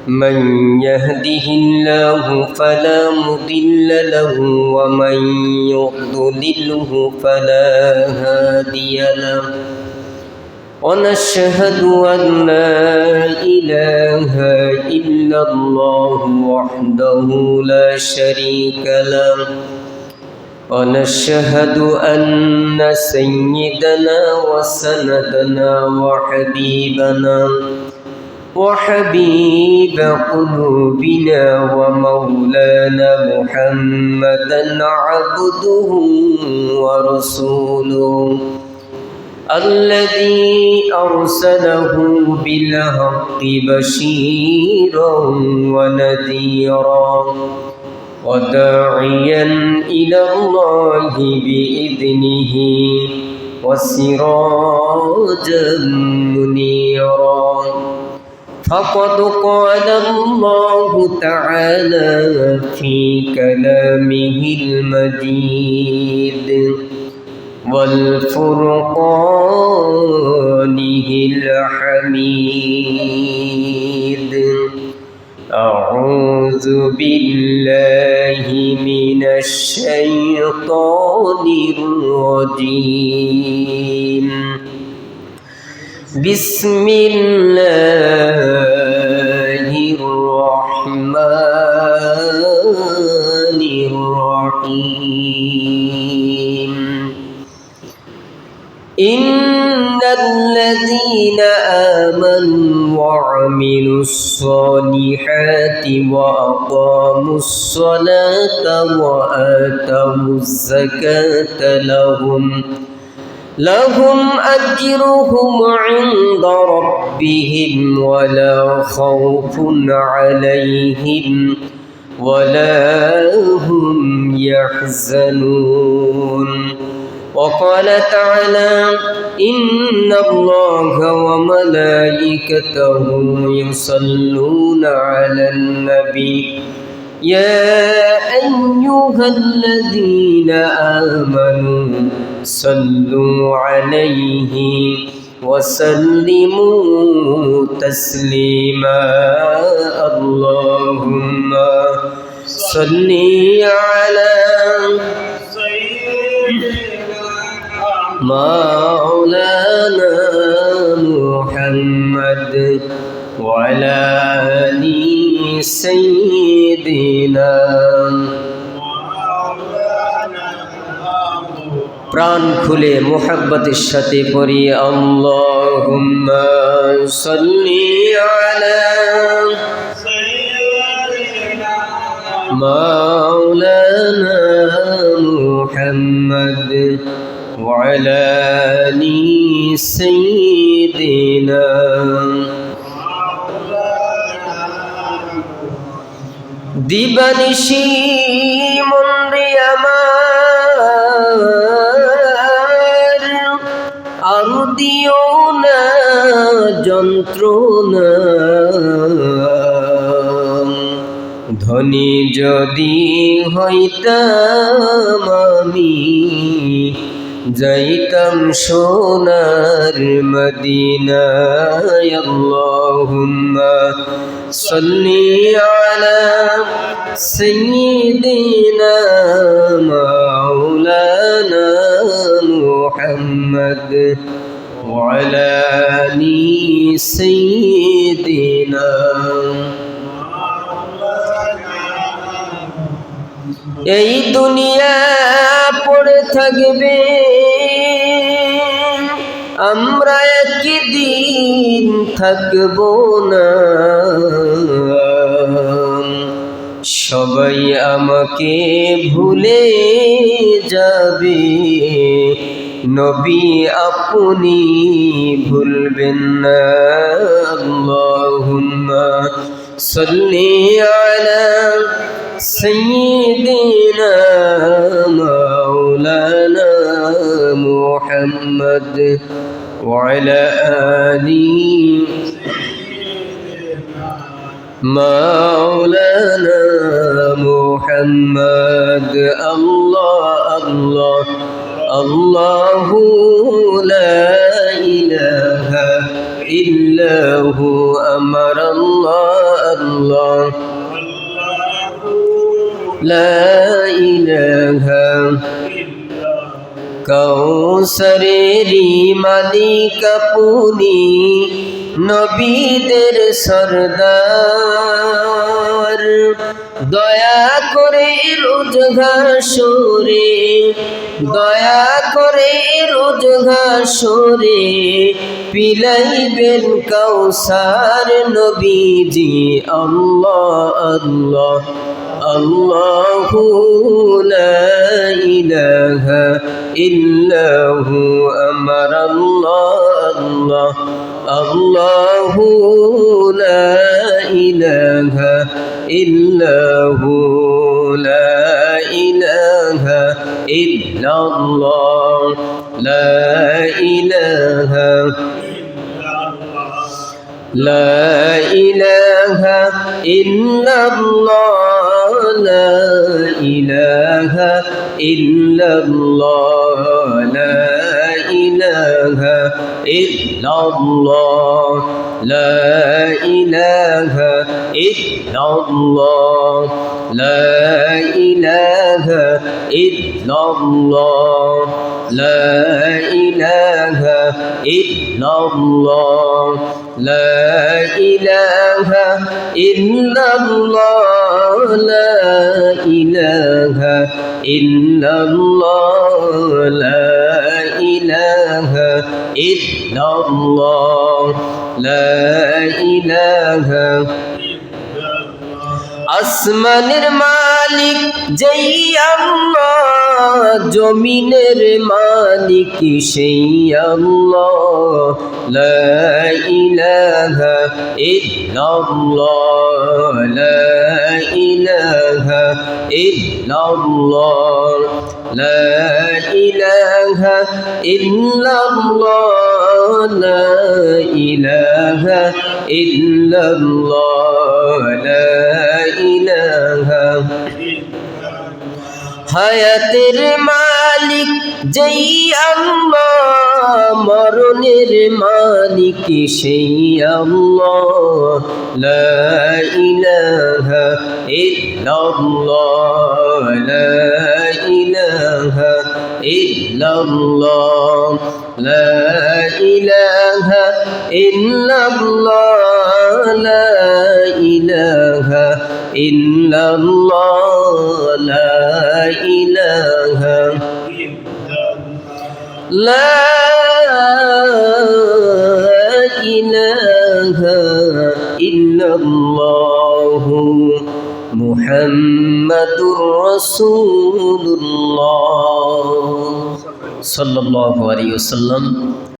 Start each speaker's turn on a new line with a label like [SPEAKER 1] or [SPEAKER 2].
[SPEAKER 1] من يهده الله فلا مضل له ومن يضلله فلا هادي له ونشهد أن لا إله إلا الله وحده لا شريك له ونشهد أن سيدنا وسندنا وحبيب قلوبنا ومولانا محمدا عبده ورسوله الذي أرسله بالحق بشيرا ونذيرا وداعيا إلى الله بإذنه وسراجا منيرا فقد قال الله تعالى في كلامه المجيد والفرقانه الحميد أعوذ بالله من الشيطان الرجيم بسم الله الرحمن الرحيم إن الذين آمنوا وعملوا الصالحات وأقاموا الصلاة وآتوا الزكاة لهم أجرهم عند ربهم ولا خوف عليهم ولا هم يحزنون وقال تعالى إن الله وملائكته يصلون على النبي يا أيها الذين آمنوا صلوا عليه وسلموا تسليما اللهم صل على مولانا محمد وعلى آل سيدنا প্রাণ খুলে মুহাব্বতের সাথে পড়ি আল্লাহুম্মা সাল্লি আলা সাইয়্যিদিনা মাওলানা মুহাম্মদ ওয়া আলা আলি সাইয়্যিদিনা দিবানিশি মনরে আমার আর দিও না যন্ত্রণা ধনী যদি হইতাম আমি যাইতাম সোনার মদিনায় আল্লাহুম্মা সাল্লি আলা সাইয়্যিদিনা মাওলানা মুহাম্মদ ওয়া আলা আলি সাইয়্যিদিনা এই দুনিয়া পড়ে থাকবে আমরা একদিন থাকব না সবাই আমাকে ভুলে যাবে নবী আপনি ভুলবেন না আল্লাহুম্মা সাল্লি আলা সাইয়্যিদিনা মাওলানা মুহাম্মদ ওয়া আলা আলি مولانا محمد الله الله الله لا إله إلا هو أمر الله الله لا إله কৌসরেরি মালিক আপনি নবীদের সরদার দয়া করে রোজ ঘাসরে দয়া করে রোজ ঘাসরে পিলাইবেন কৌসার নবীজি আল্লাহ আল্লাহ আল্লাহু লা ইলাহা ইল্লাহু আমার আল্লাহ আল্লাহু লা ইলাহা ইল্লাহু লা ইলাহা ইল্লাল্লাহ লা ইলাহা لا إله إلا الله لا إله إلا الله لا إله إلا الله لا إله إلا الله لا إله إلا الله لا إله إلا الله لا إله إلا الله لا إله إلا الله لا إله إلا الله لا إله আসমানের মালিক যেই আল্লাহ জমিনের মালিক সেই আল্লাহ লা ইলাহা ইল্লাল্লাহ লা ইলাহা ইল্লাল্লাহ লা ইলাহা ইল্লাল্লাহ লা ইলাহা ইল্লাল্লাহ লা ইলাহা হায়াতের মালিক যেই আল্লাহ মরণের মালিক সেই আল্লাহ লা ইলাহা ইল্লাল্লাহ লা ইলাহা ইল্লাল্লাহ লা ইলাহা ইল্লাল্লাহ লা ইলাহা ইল্লাল্লাহ লা ইলাহা লা ইলাহা ইল্লাল্লাহ মুহাম্মাদুর রাসূলুল্লাহ সাল্লাল্লাহু আলাইহি ওয়াসাল্লাম।